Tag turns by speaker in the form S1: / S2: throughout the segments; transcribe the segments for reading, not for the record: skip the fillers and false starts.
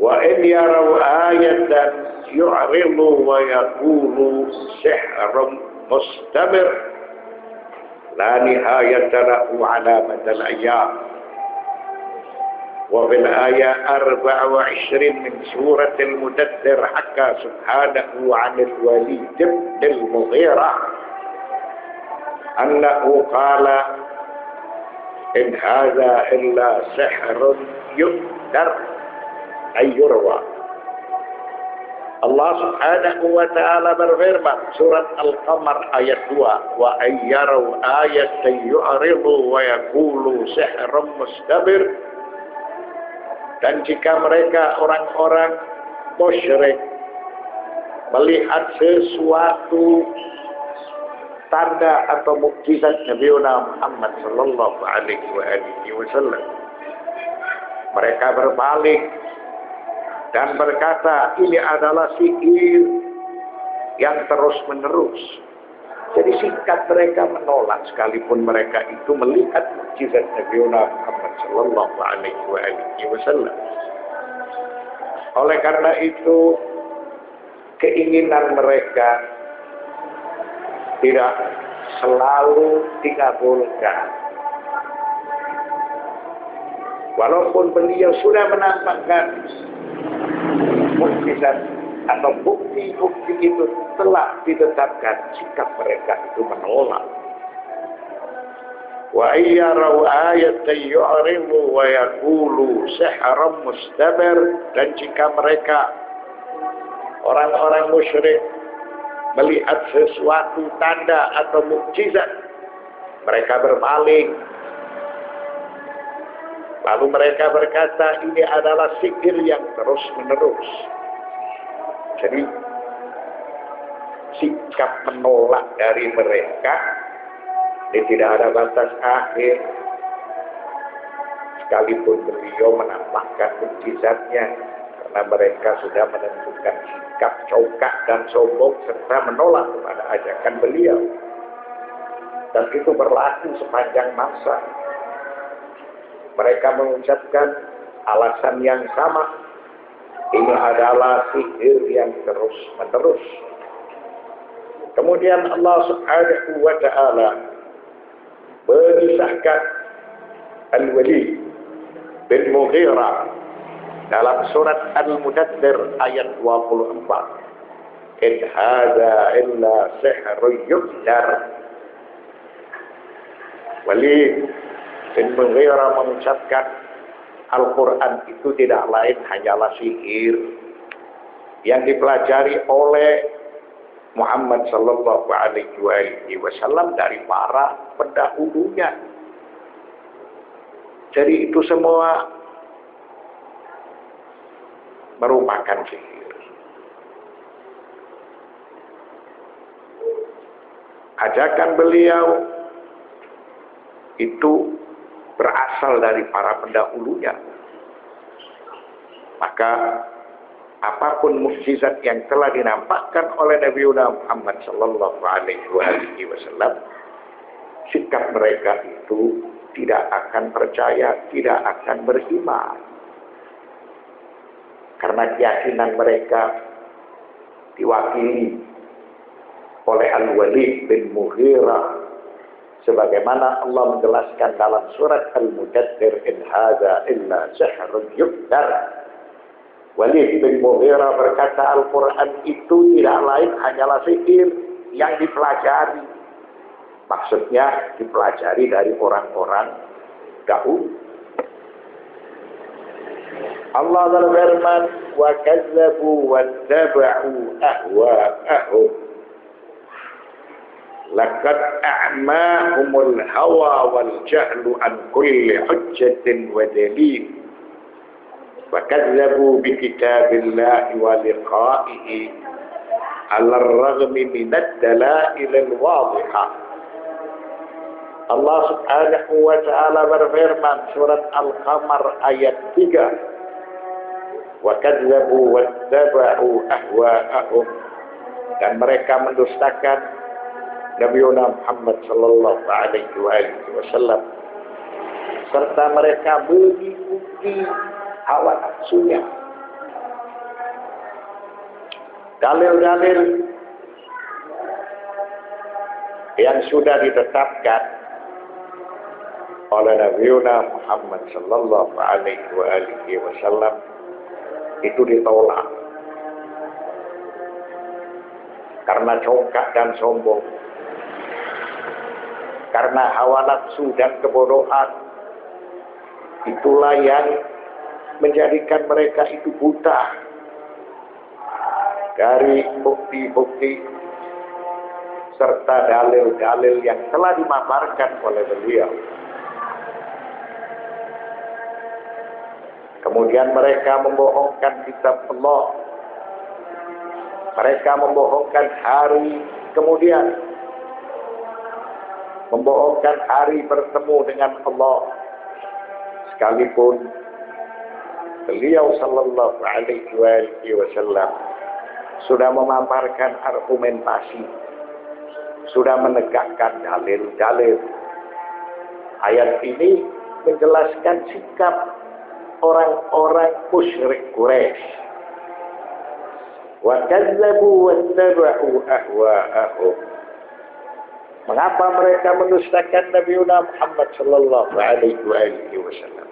S1: Wa in yarau ayatan yu'ridu wa yaqulu sihrun mustamir la nihayata lahu ala madal ayyam. Wa fil ayat 24 min surat al-Mudaththir hakka subhanahu 'anil Walid bin al-Mughirah annahu qala in hadha illa sihrun yu'dar ayyurwa. Allah subhanahu wa ta'ala berfirman surat Al-Qamar ayat 2, wa ayyarau ayatan yu'ridu wa yaqulu sihrun mustabir. Dan jika mereka orang-orang musyrik melihat sesuatu tanda atau mukjizat Nabi Muhammad sallallahu alaihi wasallam, mereka berbalik dan berkata ini adalah sihir yang terus-menerus. Jadi sikap mereka menolak sekalipun mereka itu melihat mukjizat Nabi Muhammad sallallahu alaihi wasallam. Oleh karena itu keinginan mereka tidak selalu dikabulkan. Walaupun beliau sudah menampakkan mukjizat atau bukti-bukti itu telah ditetapkan, sikap mereka itu menolak. Wa ayyarau ayatan yu'ridu wa yaqulu sihrun mustamir. Dan jika mereka orang-orang musyrik melihat sesuatu tanda atau mukjizat, mereka berpaling. Lalu mereka berkata ini adalah sihir yang terus-menerus. Jadi sikap menolak dari mereka ini tidak ada batas akhir. Sekalipun beliau menampakkan mukjizatnya, karena mereka sudah menentukan sikap congkak dan sombong serta menolak kepada ajakan beliau. Dan itu berlaku sepanjang masa. Mereka mengucapkan alasan yang sama. Ini adalah sihir yang terus-menerus. Kemudian Allah subhanahu wa ta'ala mengisahkan Al-Walid bin Mughirah dalam surat Al-Mudaththir ayat 24. In hadza illa sihrun yu'dar. Walid bin Mughirah mengucapkan Al-Quran itu tidak lain hanyalah sihir yang dipelajari oleh Muhammad sallallahu alaihi wasallam dari para pendahulunya. Jadi itu semua merupakan sihir. Ajakan beliau itu berasal dari para pendahulunya. Maka apapun mukjizat yang telah dinampakkan oleh Nabi Muhammad sallallahu alaihi wasallam, sikap mereka itu tidak akan percaya, tidak akan beriman. Karena keyakinan mereka diwakili oleh Al-Walid bin Mughirah, sebagaimana Allah menjelaskan dalam surat Al-Mudaththir in hadza illa sihrun yu'dar. Walid bin Mughirah berkata Al-Quran itu tidak lain hanyalah sihir yang dipelajari. Maksudnya dipelajari dari orang-orang dahulu. Allah berfirman wa kazzabu wattaba'u ahwa'ahum laqad a'mahumul hawa wal jahlu an kulli hujjatin wa dalil wa kazzabu bi kitabillahi wa liqa'ihi ala ar-raghmi min ad-dalail al-wadihah. Allah subhanahu wa ta'ala berfirman surat Al-Qamar ayat 3, wa kazzabu wattaba'u ahwa'ahum, dan mereka mendustakan Nabi Muhammad sallallahu alaihi wasallam serta mereka mengikuti hawa nafsunya. dalil-dalil yang sudah ditetapkan oleh Nabi Muhammad sallallahu alaihi wasallam itu ditolak karena congkak dan sombong, karena hawa nafsu dan kebodohan. Itulah yang menjadikan mereka itu buta dari bukti-bukti serta dalil-dalil yang telah dimaparkan oleh beliau. Kemudian mereka membohongkan kitab Allah. Mereka membohongkan hari kemudian, membohongkan hari bertemu dengan Allah, sekalipun beliau sallallahu alaihi wasallam sudah memaparkan argumentasi, sudah menegakkan dalil-dalil. Ayat ini menjelaskan sikap orang-orang musyrik Quraisy. Wa kazzabu wattaba'u ahwa'ahum. Mengapa mereka mendustakan Nabi Muhammad sallallahu alaihi wasallam?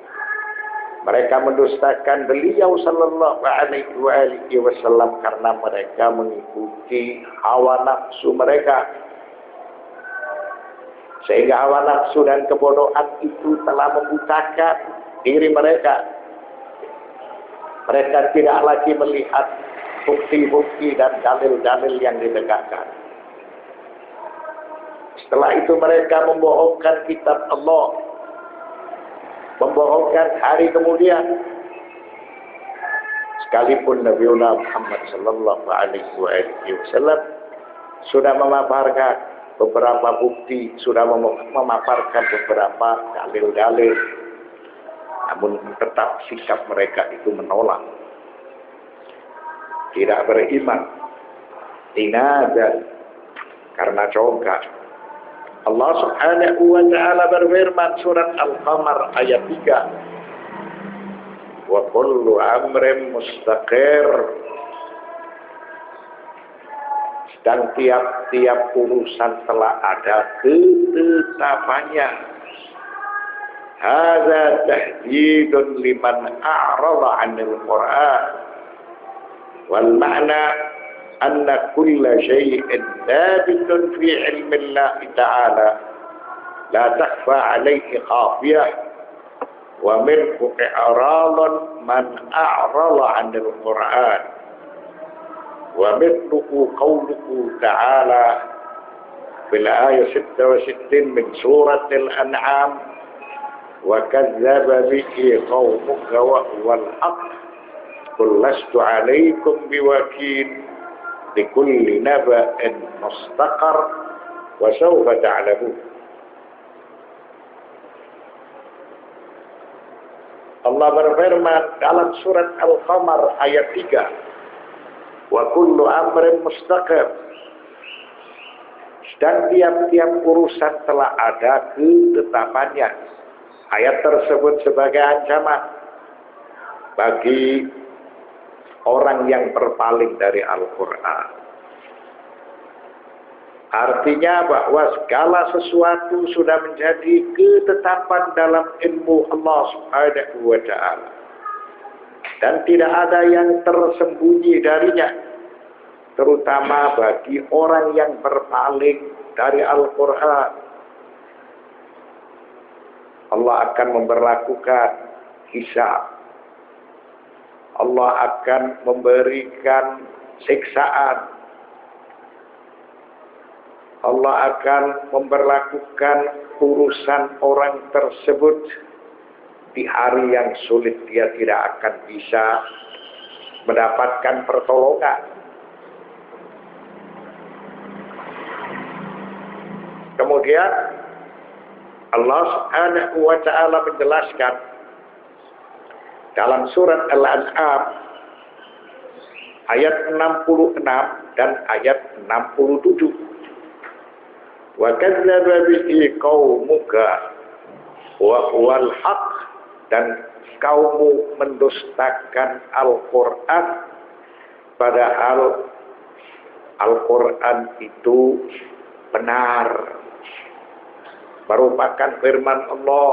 S1: Mereka mendustakan beliau sallallahu alaihi wasallam karena mereka mengikuti hawa nafsu mereka. Sehingga hawa nafsu dan kebodohan itu telah membutakan diri mereka. Mereka tidak lagi melihat bukti-bukti dan dalil-dalil yang ditegakkan. Setelah itu mereka membohongkan kitab Allah, membohongkan hari kemudian. Sekalipun Nabi Muhammad sallallahu alaihi wasallam sudah memaparkan beberapa bukti, sudah memaparkan beberapa dalil-dalil, namun tetap sikap mereka itu menolak, tidak beriman, inadan, karena congkak. Allah subhanahu wa ta'ala berfirman surat Al-Qamar ayat 3. Wa kullu amrin mustaqir. Dan tiap-tiap urusan telah ada ketetapannya. Hadza tahdidun liman a'rada 'anil Qur'an. Wal ma'na anna kulla shay'in thabitun fi 'ilmi Allah ta'ala la takhfa 'alayhi khafiyah wa minhu i'radan man a'rada 'anil Qur'an wa mithluhu qawluhu ta'ala fil ayat 66 min suratil an'am wa kadzdzaba bihi qaumuka wa huwal haqq qul lastu 'alaykum biwakil likulli naba'in mustaqar wa sawfa ta'lamun. Allah berfirman dalam surat Al-Qamar ayat 3, wa kullu amrin mustaqir. Dan tiap-tiap urusan telah ada ketetapannya. Ayat tersebut sebagai ancaman bagi orang yang berpaling dari Al-Quran. Artinya bahwa segala sesuatu sudah menjadi ketetapan dalam ilmu Allah Subhanahu wa ta'ala. Dan tidak ada yang tersembunyi darinya. Terutama bagi orang yang berpaling dari Al-Quran. Allah akan memberlakukan hisab. Allah akan memberikan siksaan. Allah akan memberlakukan urusan orang tersebut di hari yang sulit. Dia tidak akan bisa mendapatkan pertolongan. Kemudian Allah Subhanahu wa ta'ala menjelaskan dalam surat Al-An'am ayat 66 dan ayat 67. Wa kadzdzaba bihi qaumuka wa huwal haqq, dan kaummu mendustakan Al-Qur'an padahal Al-Quran itu benar, merupakan firman Allah,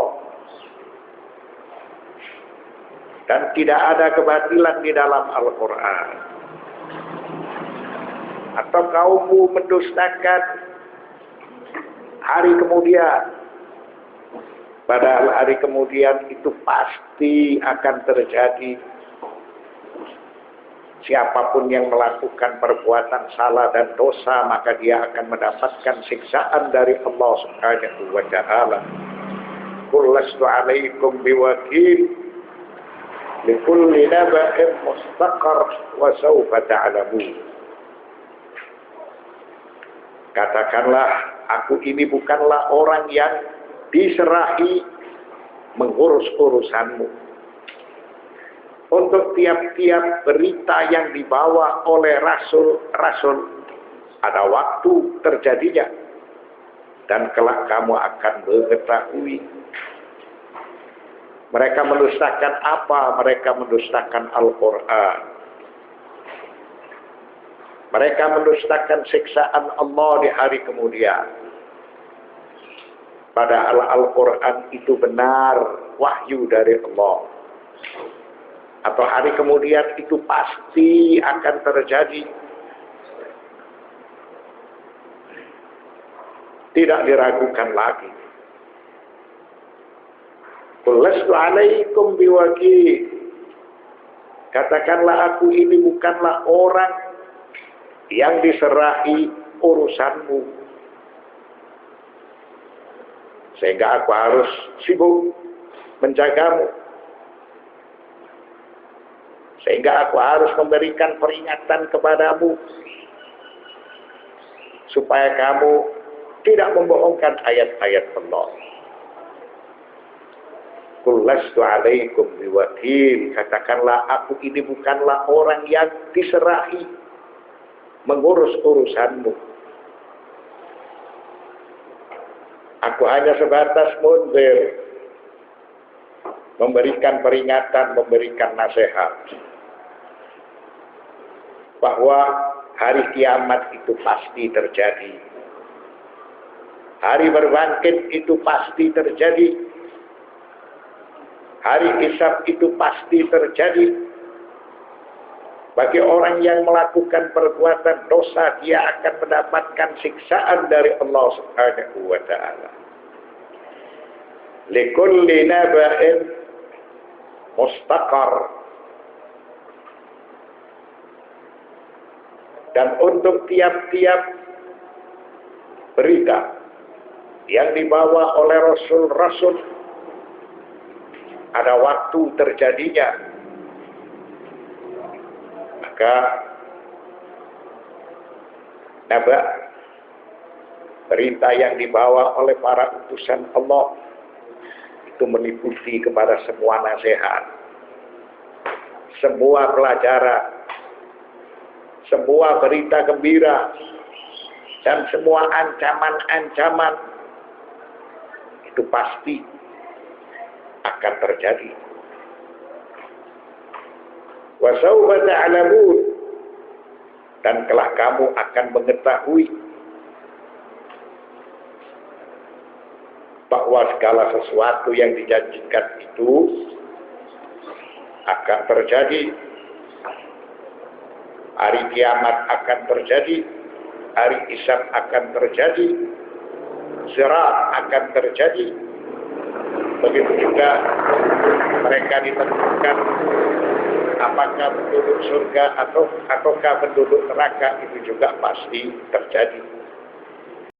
S1: dan tidak ada kebatilan di dalam Al-Quran. Atau kaummu mendustakan hari kemudian, padahal hari kemudian itu pasti akan terjadi. Siapapun yang melakukan perbuatan salah dan dosa, maka dia akan mendapatkan siksaan dari Allah Subhanahu wa ta'ala. Qul lastu 'alaikum biwakil, likulli naba'in mustaqar wa sawfa ta'lamun. Katakanlah, aku ini bukanlah orang yang diserahi mengurus urusanmu. Untuk tiap-tiap berita yang dibawa oleh rasul-rasul, ada waktu terjadinya, dan kelak kamu akan mengetahui. Mereka mendustakan apa? Mereka mendustakan Al-Quran. Mereka mendustakan siksaan Allah di hari kemudian. Padahal Al-Quran itu benar, wahyu dari Allah. Atau hari kemudian itu pasti akan terjadi. Tidak diragukan lagi. Qul lastu 'alaikum biwakil. Katakanlah, aku ini bukanlah orang yang diserahi urusanmu, sehingga aku harus sibuk menjagamu, sehingga aku harus memberikan peringatan kepadamu supaya kamu tidak membohongkan ayat-ayat Allah. Qul lastu 'alaikum biwakil. Katakanlah, aku ini bukanlah orang yang diserahi mengurus urusanmu. Aku hanya sebatas munzir, memberikan peringatan, memberikan nasihat, bahwa hari kiamat itu pasti terjadi. Hari berbangkit itu pasti terjadi. Hari hisab itu pasti terjadi. Bagi orang yang melakukan perbuatan dosa, dia akan mendapatkan siksaan dari Allah Subhanahu wa ta'ala. Likulli naba'in mustaqar. Dan untuk tiap-tiap berita yang dibawa oleh rasul-rasul, ada waktu terjadinya. Maka naba, berita yang dibawa oleh para utusan Allah, itu meliputi kepada semua nasihat, semua pelajaran, semua berita gembira, dan semua ancaman-ancaman. Itu pasti akan terjadi. Wa sawfa ta'lamun. Dan kelak kamu akan mengetahui bahwa segala sesuatu yang dijanjikan itu akan terjadi. Hari kiamat akan terjadi, hari hisab akan terjadi, sirat akan terjadi. Begitu juga mereka ditentukan apakah penduduk surga ataukah penduduk neraka, itu juga pasti terjadi.